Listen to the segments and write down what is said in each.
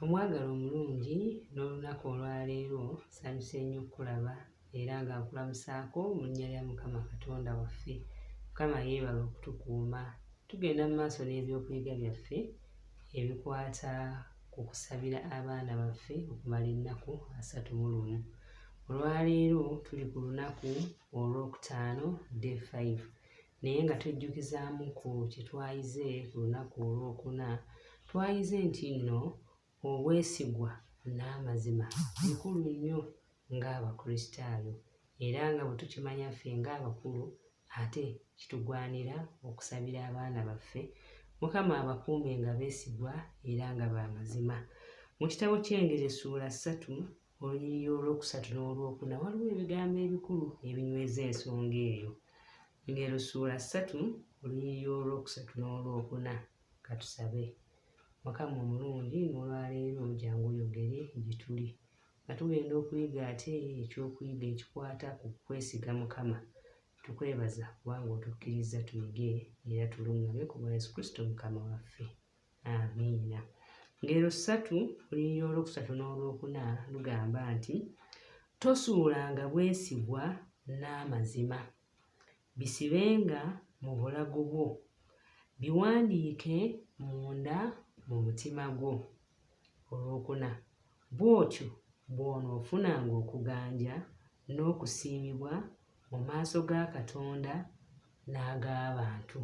Omwagala omulungi n'olunaku olwaleero nsanyuse nnyo okulaba era nga nkulamusaako mu linnya lya Mukama Katonda waffe. Mukama yeebala okutukuuma. Tugenda mu maaso n'ebyokuyiga byaffe ebikwata ku kusabira abaana baffe okumala ennaku 31. Olwaleero tuli ku lunaku olwokutaano day 5 naye nga tujjukizaamu ku kye twayize ku lunaku olwokuna. Twayize nti nno obwesigwa n'amazima bikulu nnyo ng'Abakristaayo era nga bwe tukimanya ffe ng'abakulu ate kitugwanira okusabira abaana baffe Mukama abakuume nga beesigwa era nga b'amazima. Mu kitabo ky'Engero essuula 3 olunyiriri olwokusatu n'olwokuna waliwo ebigambo ebikulu ebinyweza ensonga eyo. Engero ssuula 3 olunyiriri olwokusatu n'olwokuna. Katusabe. Mukama omulungi n'olwaleero jangu oyogere gye tuli nga tugenda okuyiga ate ekyokuyiga ekikwata ku kwesiga Mukama. Tukwebaza kubanga otukkiriza tuyige era tuluŋŋame ku bwa Yesu Kristo Mukama waffe. Amiina. Ngero 3 olunyiriri olwokusatu n'olwokuna lugamba nti tosuulanga bwesigwa n'amazima, bisibenga mu bulago bwo, biwandiike munda mu mutima gwo. Olwokuna, bw'otyo bw'onoofunanga okuganja n'okusiimibwa mu maaso ga Katonda n'ag'abantu.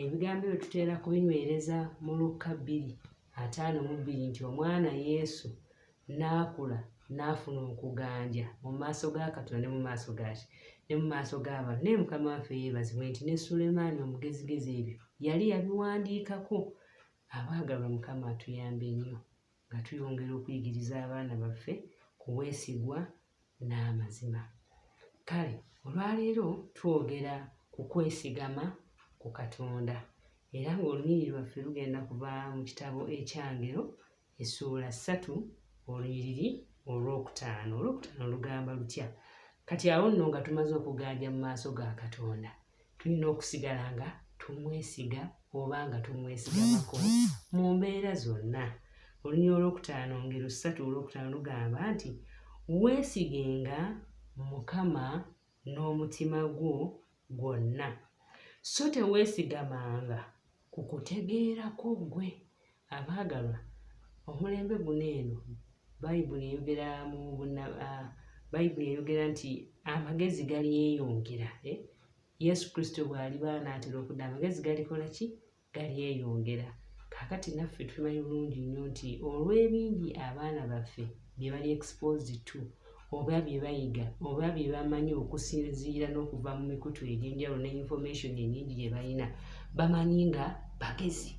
Ebigambo ebyo tuteera kubinywereza mu Luka 2:52 nti omwana Yesu n'akula n'afuna okuganja mu maaso ga Katonda ne mu maaso gaki ne mu maaso g'abantu. Naye Mukama waffe yeebazibwe nti ne Sulemaani omugezigezi ebyo yali yabiwandiikako. Abaagalwa Mukama atuyambe nnyo nga tuyongera okuyigiriza abaana baffe ku bwesigwa n'amazima. Kale olwaleero twogera ku kwesigama ku Katonda era ng'olunyiriri lwaffe lugenda kuva mu kitabo ekyangero essuula 3 olunyiriri olwokutaano. Olwokutaano lugamba lutya? Kati awo nno nga tumaze okuganja mu maaso ga Katonda tulina okusigala nga tumwesiga oba nga tumwesigamako mu mbeera zonna. Olunyiriri olwokutaano ngero 3 olwokutaano lugamba nti weesigenga Mukama n'omutima gwo gwonna, so teweesigamanga ku kutegeerako ggwe. Abaagalwa, omulembe guno eno Bayibuli eyogera nti amagezi galyeyongera. Yesu Kristo bw'aliba n'atera okudda amagezi galikola ki? Galyeyongera. Kaakati naffe tumanyi bulungi nnyo nti olw'ebingi abaana baffe bye bali exposed to oba bye bayiga oba bye bamanyi okusinziira n'okuva mu mikutu egy'enjawulo ne information ennyingi gye balina, bamanyi nga bagezi,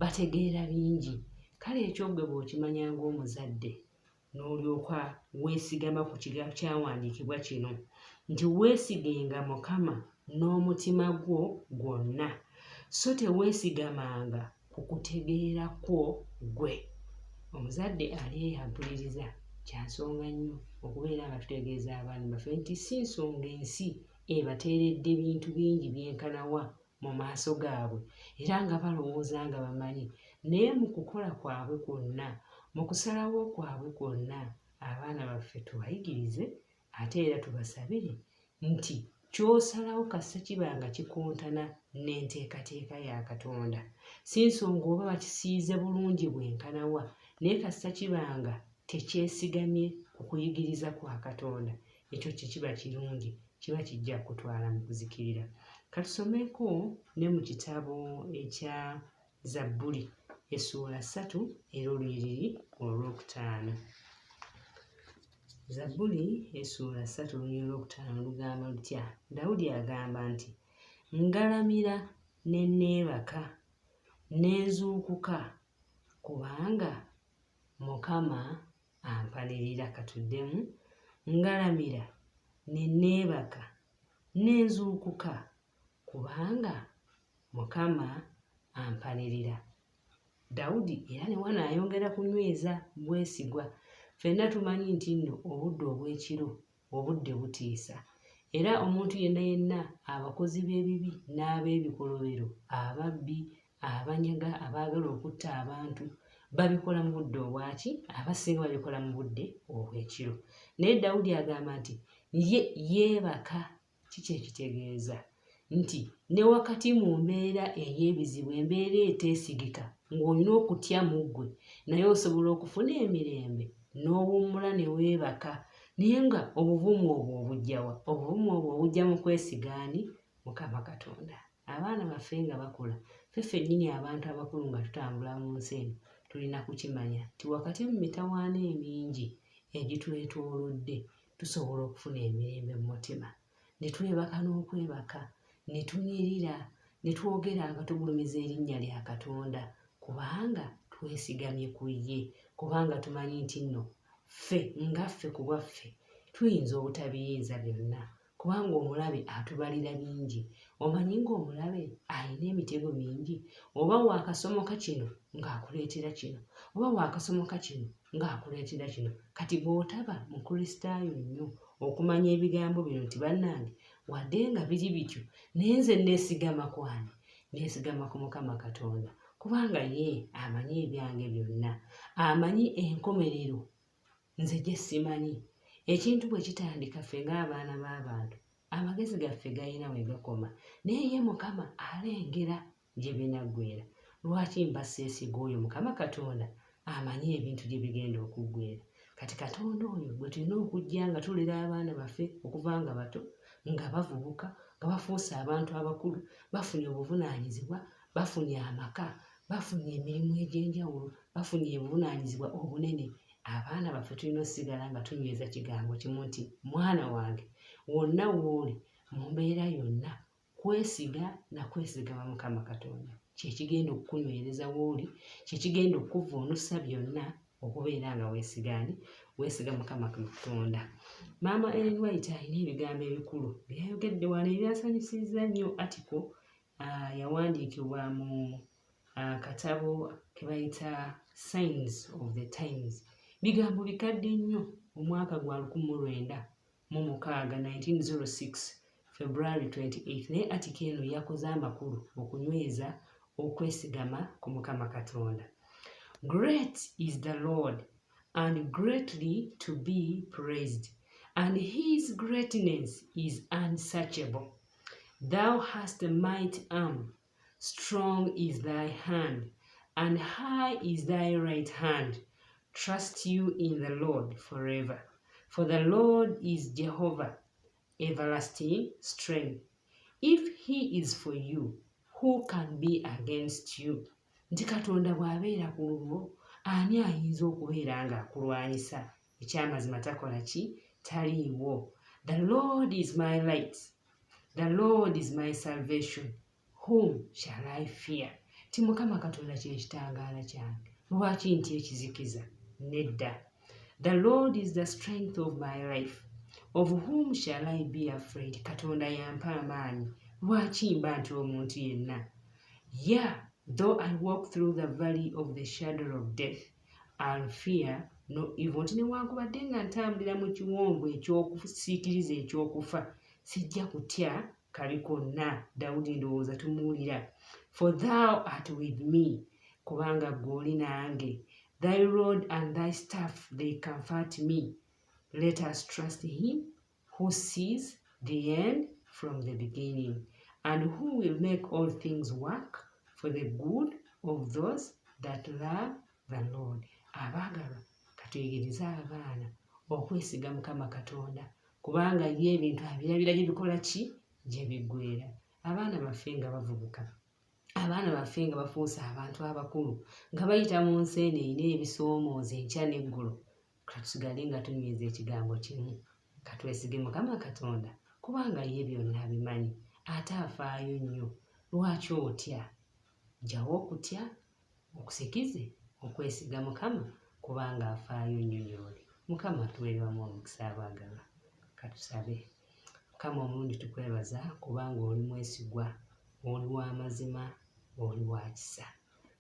bategeera bingi. Kale ekyo ggwe bw'okimanya ng'omuzadde n'olyoka weesigama ku kigambo kyawandiikibwa kino nti weesigenga Mukama n'omutima gwo gwonna, so teweesigamanga ku kutegeera kwo ggwe. Omuzadde ali eyampuliriza kya nsonga nnyo okubeera nga tutegeeza abaana baffe nti si nsonga ensi ebateeredde bintu bingi byenkanawa mu maaso gaabwe era nga balowooza nga bamanyi, naye mu kukola kwabwe kwonna, mu kusalawo kwabwe kwonna, abaana baffe tubayigirize ate era tubasabire nti ky'osalawo kassa kiba nga kikontana n'enteekateeka ya Katonda. Si nsonga oba bakisiize bulungi bwenkanawa, naye kassa kiba nga tekyesigamye ku kuyigiriza kwa Katonda, ekyo kye kiba kirungi, kiba kijja kutwala mu kuzikirira. Katusomeko ne mu kitabo ekya Zabbuli essuula 3 era olunyiriri olwokutaano. Zabbuli essuula 3 olunyiriri olwokutaano lugamba lutya? Dawudi agamba nti ngalamira ne neebaka ne nzuukuka kubanga Mukama ampalirira. Katuddemu. Ngalamira ne neebaka ne nzuukuka kubanga Mukama ampalirira. Dawudi era ne wano ayongera kunyweza bwesigwa. Ffenna tumanyi nti nno obudde obw'ekiro obudde butiisa era omuntu yenna yenna abakozi b'ebibi n'ab'ebikolobero, ababbi, abanyaga, abaagala okutta abantu, babikola mu budde obwaki abasinga babikola mu budde obw'ekiro. Naye Dawudi agamba nti ye yeebaka. Kiki ekitegeeza nti ne wakati mu mbeera ey'ebizibu, embeera eteesigika, ng'olina okutya mu ggwe, naye osobola okufuna emirembe n'owummula ne weebaka. Naye nga obuvumu obwo obujjawa? Obuvumu obwo obujja mu kwesiga ani? Mukama Katonda. Abaana baffe nga bakula, ffe ffennyini abantu abakulu nga tutambula mu nsi eno, tulina kukimanya nti wakati mu mitawaana emingi egitwetoolodde tusobola okufuna emirembe mu mutima, ne twebaka n'okwebaka, ne tunyirira, ne twogera nga tugulumiza erinnya lya Katonda, kubanga twesigamye ku ye, kubanga tumanyi nti nno ffe nga ffe ku bwaffe tuyinza obutabiyinza byonna, kubanga omulabe atubalira bingi. Omanyi ng'omulabe alina emitego mingi, oba waakasomoka kino ng'akuleetera kino, oba waakasomoka kino ng'akuleetera kino. Kati bw'otaba mukristaayo nnyo okumanya ebigambo bino nti bannange wadde nga biri bityo naye nze neesigama ku ani? Neesigama ku Mukama Katonda, kubanga ye amanyi ebyange byonna, amanyi enkomerero nze gye simanyi. Ekintu bwe kitandika ffe ng'abaana b'abantu, amagezi gaffe galina we gakoma, naye ye Mukama alengera gye binaggweera. Lwaki mba seesiga oyo Mukama Katonda amanyi ebintu gye bigenda okuggweera? Kati Katonda oyo gwe tulina okujja nga tulera abaana baffe okuva nga bato, nga bavubuka, nga bafuuse abantu abakulu, bafunye obuvunaanyizibwa, bafunye amaka, bafunye emirimu egy'enjawulo, bafunye obuvunaanyizibwa obunene. Abaana baffe tulina osigala nga tunyweza kigambo kimu nti mwana wange, wonna w'oli mu mbeera yonna, kwesiga na kwesigama Mukama Katonda kyekigenda okukunywereza w'oli, kyekigenda okukuvvuunusa byonna, okubeera nga weesiga Mukama Katonda. Maama Ellen White alina ebigambo ebikulu byayogedde wano ebyasanyusizza nnyo. Atiko yawandiikibwa mu katabo ke bayita Signs of the Times. Bigambo bikadde nnyo. Omwaka gwa 1906, 1906 February 28, naye Atiko eno yakoze amakulu okunyweza okwesigama ku Mukama Katonda. Great is the Lord and greatly to be praised, and his greatness is unsearchable. Thou hast a mighty arm, strong is thy hand, and high is thy right hand. Trust you in the Lord forever. For the Lord is Jehovah, everlasting strength. If he is for you, who can be against you? Nti Katonda bw'abeera ku lulwo, ani ayinza okubeera ng'akulwanyisa? Ekyamazima takola ki? Taliiwo. The Lord is my light. The Lord is my salvation. Whom shall I fear? Ti Mukama Katonda kye kitangaala kyange. Lwaki nti ekizikiza? Nedda. The Lord is the strength of my life. Of whom shall I be afraid? Katonda yampa amaanyi. Lwaki mba nti omuntu yenna? Yeah, though I walk through the valley of the shadow of death, I'll fear no evil. Nti newankubadde nga ntambulira mu kiwonvu ekyokusiikiriza ekyokufa, sijja kutya kali konna. Dawudi ndowooza tumuwulira. For thou art with me, kubanga ggwe oli nange. Thy rod and thy staff, they comfort me. Let us trust him who sees the end from the beginning, and who will make all things work for the good of those that love the Lord. Abaagalwa, katuyigirize abaana okwesiga Mukama Katonda, kubanga ye ebintu abirabira gye bikola ki? Gye biggweera. Abaana baffe nga bavubuka, abaana baffe nga bafuuse abantu abakulu, nga bayita mu nsi eno erina ebisoomooza enkya n'eggulo, katusigale nga tunyweza ekigambo kimu, katwesige Mukama Katonda, kubanga ye byonna abimanyi, ate afaayo nnyo. Lwaki otya? Jjawo okutya, okusikize, okwesiga Mukama, kubanga afaayo nnyo gy'oli. Mukama atuweerwamu omukisa abaagalwa. Katusabe. Mukama omulundi tukwebaza kubanga oli mwesigwa, oli w'amazima, oli wa kisa.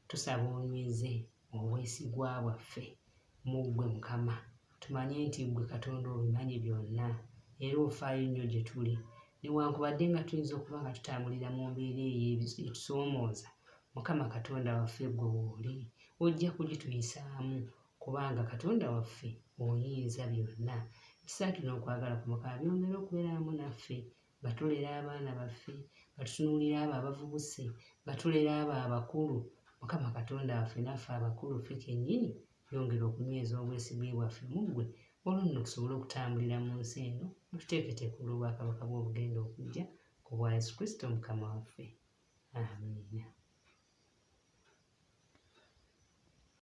Tusaba onyweze obwesigwa bwaffe mu ggwe Mukama. Tumanye nti ggwe Katonda obimanyi byonna, era ofaayo nnyo gye tuli. Newankubadde nga tuyinza okuba nga tutambulira mu mbeera eyo etusoomooza, Mukama Katonda waffe ggwe w'oli, ojja kugituyisaamu kubanga Katonda waffe oyinza byonna. Kisaakira okwagala ku Mukama byongera okubeera wamu naffe, batulera abaana baffe, batutunuulira abo abavubuse, batulera abo abakulu. Mukama Katonda waffe naffe abakulu ffe kennyini yongera okunyweza obwesigwa bwaffe mu ggwe, olwo nno tusobole okutambulira mu nsi eno tuteeketeeke olw'obwakabaka bw'obugenda okujja ku bwa Yesu Kristo Mukama waffe. Amiina.